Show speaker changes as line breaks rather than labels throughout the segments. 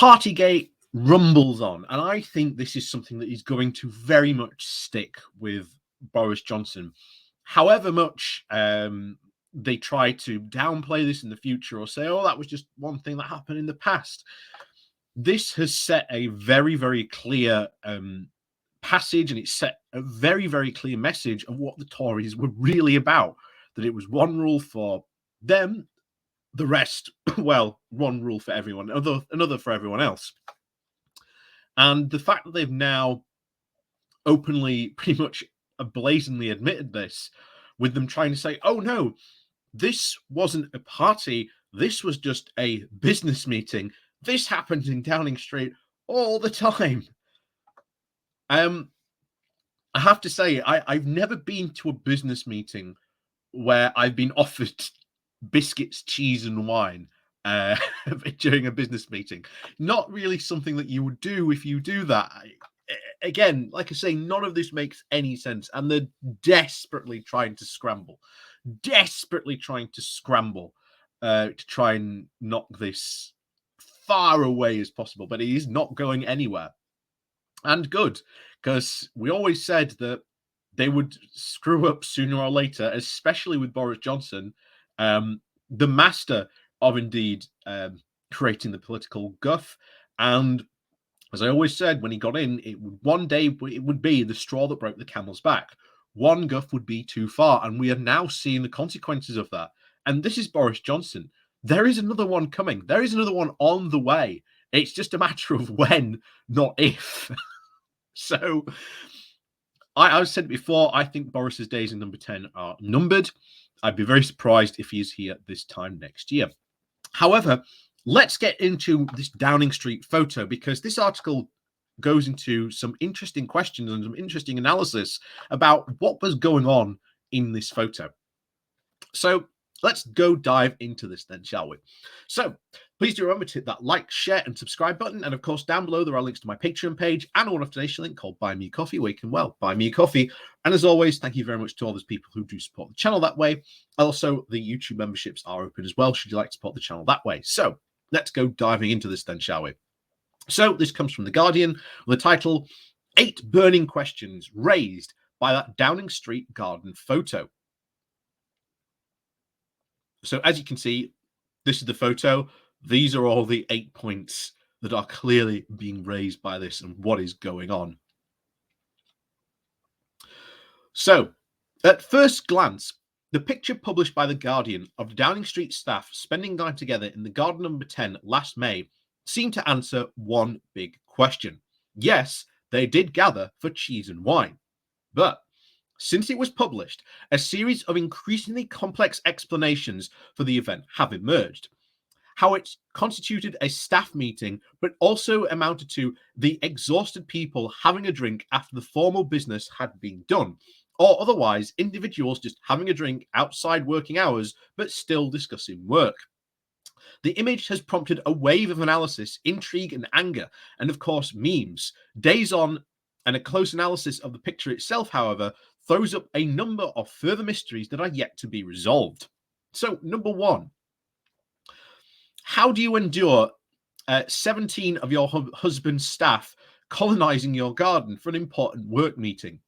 Partygate rumbles on, and I think this is something that is going to very much stick with Boris Johnson. However much they try to downplay this in the future or say, oh, that was just one thing that happened in the past, this has set a very, very clear passage, and it set a very, very clear message of what the Tories were really about, that it was one rule for them, the rest, well, one rule for everyone, another for everyone else. And the fact that they've now openly, pretty much blatantly admitted this, with them trying to say, oh no, this wasn't a party, this was just a business meeting, this happens in Downing Street all the time. I have to say, I've never been to a business meeting where I've been offered biscuits, cheese, and wine during a business meeting. Not really something that you would do if you do that. Again, like I say, none of this makes any sense, and they're desperately trying to scramble to try and knock this far away as possible, but it is not going anywhere. And good, because we always said that they would screw up sooner or later, especially with Boris Johnson, the master of indeed creating the political guff. And as I always said, when he got in, one day it would be the straw that broke the camel's back. One guff would be too far, and we are now seeing the consequences of that. And this is Boris Johnson. There is another one coming. There is another one on the way. It's just a matter of when, not if. So I've said it before, I think Boris's days in number 10 are numbered. I'd be very surprised if he is here this time next year. However, let's get into this Downing Street photo, because this article goes into some interesting questions and some interesting analysis about what was going on in this photo. So let's go dive into this then, shall we? So please do remember to hit that like, share, and subscribe button. And of course, down below, there are links to my Patreon page and a one-off donation link called Buy Me Coffee, where you can, well, buy me a coffee. And as always, thank you very much to all those people who do support the channel that way. Also, the YouTube memberships are open as well, should you like to support the channel that way. So let's go diving into this then, shall we? So this comes from The Guardian with the title, 8 burning questions raised by that Downing Street garden photo. So as you can see, this is the photo. These are all the 8 points that are clearly being raised by this and what is going on. So at first glance, the picture published by The Guardian of the Downing Street staff spending time together in the garden number 10 last May seemed to answer one big question. Yes, they did gather for cheese and wine. But since it was published, a series of increasingly complex explanations for the event have emerged. How it constituted a staff meeting, but also amounted to the exhausted people having a drink after the formal business had been done, or otherwise individuals just having a drink outside working hours, but still discussing work. The image has prompted a wave of analysis, intrigue, and anger, and of course, memes. Days on, and a close analysis of the picture itself, however, throws up a number of further mysteries that are yet to be resolved. So, number 1. How do you endure 17 of your husband's staff colonizing your garden for an important work meeting?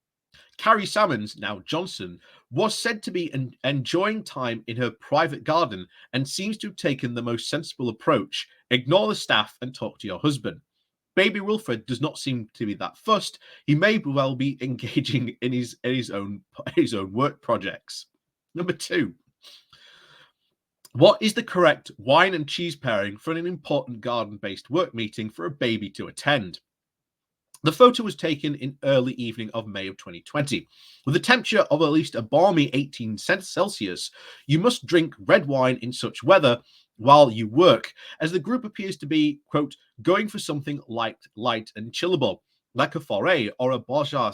Carrie Salmons, now Johnson, was said to be enjoying time in her private garden and seems to have taken the most sensible approach. Ignore the staff and talk to your husband. Baby Wilfred does not seem to be that fussed. He may well be engaging in his own work projects. Number 2. What is the correct wine and cheese pairing for an important garden-based work meeting for a baby to attend? The photo was taken in early evening of May of 2020. With a temperature of at least a balmy 18 Celsius, you must drink red wine in such weather while you work, as the group appears to be, quote, going for something light and chillable, like a forêt or a bourgeois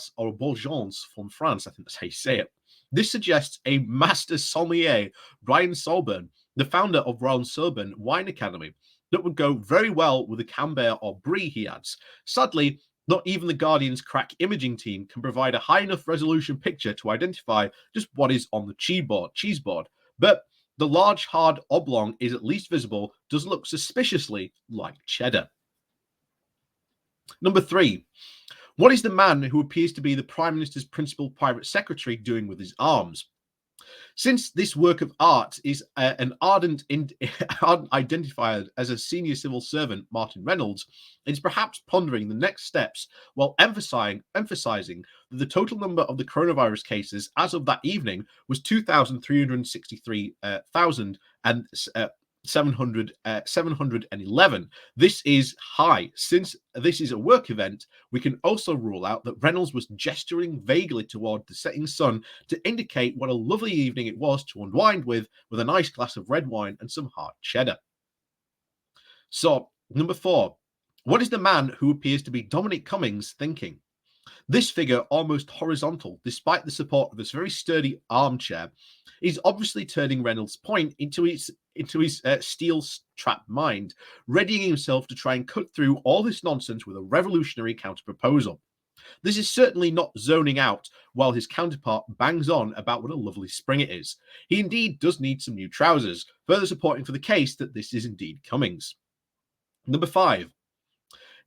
from France. I think that's how you say it. This suggests a master sommelier, Brian Solburn, the founder of Royal Solburn Wine Academy, that would go very well with a Camembert or Brie, he adds. Sadly, not even the Guardian's crack imaging team can provide a high enough resolution picture to identify just what is on the cheese board. But the large, hard oblong is at least visible, does look suspiciously like cheddar. Number 3. What is the man who appears to be the Prime Minister's principal private secretary doing with his arms? Since this work of art is an ardent identifier as a senior civil servant, Martin Reynolds, it's perhaps pondering the next steps while emphasizing that the total number of the coronavirus cases as of that evening was 2,363,711. This is high. Since this is a work event, we can also rule out that Reynolds was gesturing vaguely toward the setting sun to indicate what a lovely evening it was to unwind with a nice glass of red wine and some hard cheddar. So, number 4. What is the man who appears to be Dominic Cummings thinking? This figure, almost horizontal, despite the support of this very sturdy armchair, is obviously turning Reynolds' point into his steel-trapped mind, readying himself to try and cut through all this nonsense with a revolutionary counter-proposal. This is certainly not zoning out while his counterpart bangs on about what a lovely spring it is. He indeed does need some new trousers, further supporting for the case that this is indeed Cummings. Number 5.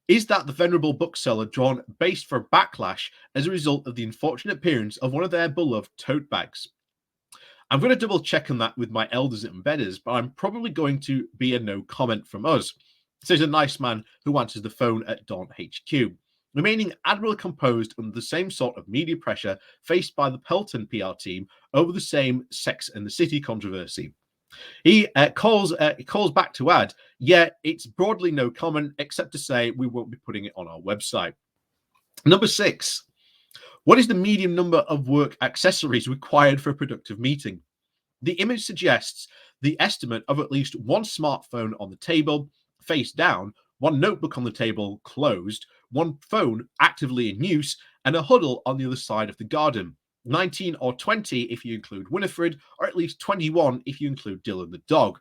Is that the venerable bookseller drawn based for backlash as a result of the unfortunate appearance of one of their beloved tote bags? I'm going to double check on that with my elders and embedders, but I'm probably going to be a no comment from us, says a nice man who answers the phone at Dawn HQ, remaining admirably composed under the same sort of media pressure faced by the Pelton PR team over the same Sex and the City controversy. He calls back to add, yeah, it's broadly no comment, except to say we won't be putting it on our website. Number 6. What is the medium number of work accessories required for a productive meeting? The image suggests the estimate of at least one smartphone on the table, face down, one notebook on the table, closed, one phone actively in use, and a huddle on the other side of the garden. 19 or 20 if you include Winifred, or at least 21 if you include Dilyn the dog,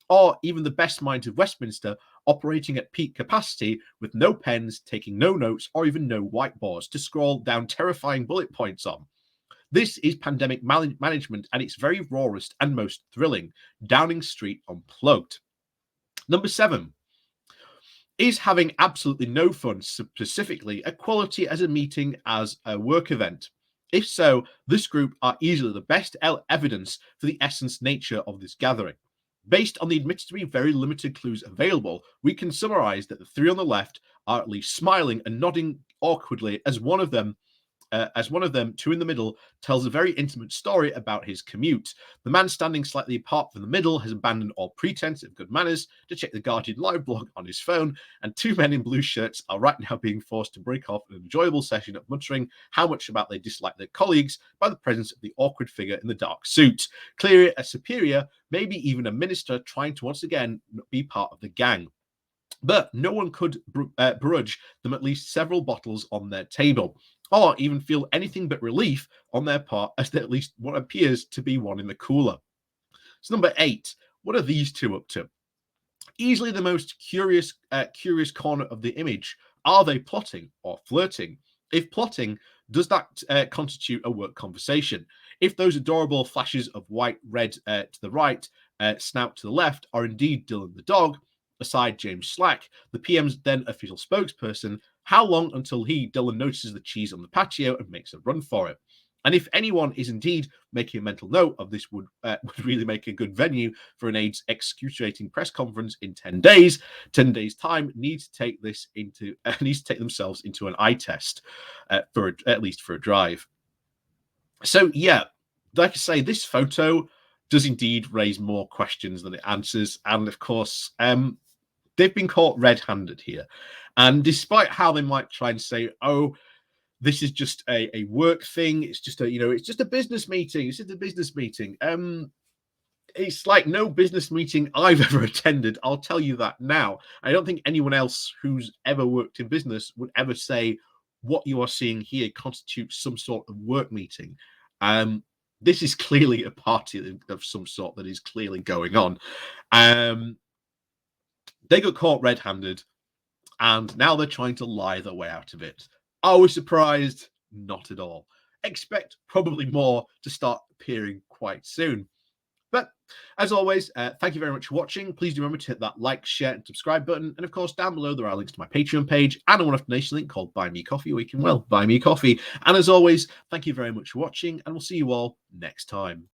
or even the best minds of Westminster operating at peak capacity with no pens, taking no notes, or even no whiteboards to scroll down terrifying bullet points on. This is pandemic management at its very rawest and most thrilling. Downing Street Unplugged. Number 7. Is having absolutely no fun specifically a quality as a meeting as a work event? If so, this group are easily the best evidence for the essence nature of this gathering. Based on the admittedly very limited clues available, we can summarize that the 3 on the left are at least smiling and nodding awkwardly as one of them, 2 in the middle, tells a very intimate story about his commute. The man standing slightly apart from the middle has abandoned all pretense of good manners to check the Guardian live blog on his phone, and 2 men in blue shirts are right now being forced to break off an enjoyable session of muttering how much about they dislike their colleagues by the presence of the awkward figure in the dark suit. Clearly a superior, maybe even a minister, trying to once again be part of the gang. But no one could begrudge them at least several bottles on their table, or even feel anything but relief on their part as there at least what appears to be one in the cooler. So number 8, what are these 2 up to? Easily the most curious corner of the image. Are they plotting or flirting? If plotting, does that constitute a work conversation? If those adorable flashes of white, red to the right, snout to the left are indeed Dilyn the dog, aside James Slack, the PM's then official spokesperson, how long until he, Dilyn, notices the cheese on the patio and makes a run for it? And if anyone is indeed making a mental note of this, would really make a good venue for an AIDS excruciating press conference in 10 days. 10 days' time needs to take themselves into an eye test at least for a drive. So yeah, like I say, this photo does indeed raise more questions than it answers, and of course, they've been caught red-handed here. And despite how they might try and say, oh, this is just a work thing, it's just a business meeting, it's just a business meeting. It's like no business meeting I've ever attended, I'll tell you that now. I don't think anyone else who's ever worked in business would ever say what you are seeing here constitutes some sort of work meeting. This is clearly a party of some sort that is clearly going on. They got caught red-handed, and now they're trying to lie their way out of it. Are we surprised? Not at all. Expect probably more to start appearing quite soon. But As always, thank you very much for watching. Please do remember to hit that like, share, and subscribe button. And of course, down below there are links to my Patreon page and a one-off donation link called Buy Me Coffee, where you can, well, buy me coffee. And as always, thank you very much for watching, and we'll see you all next time.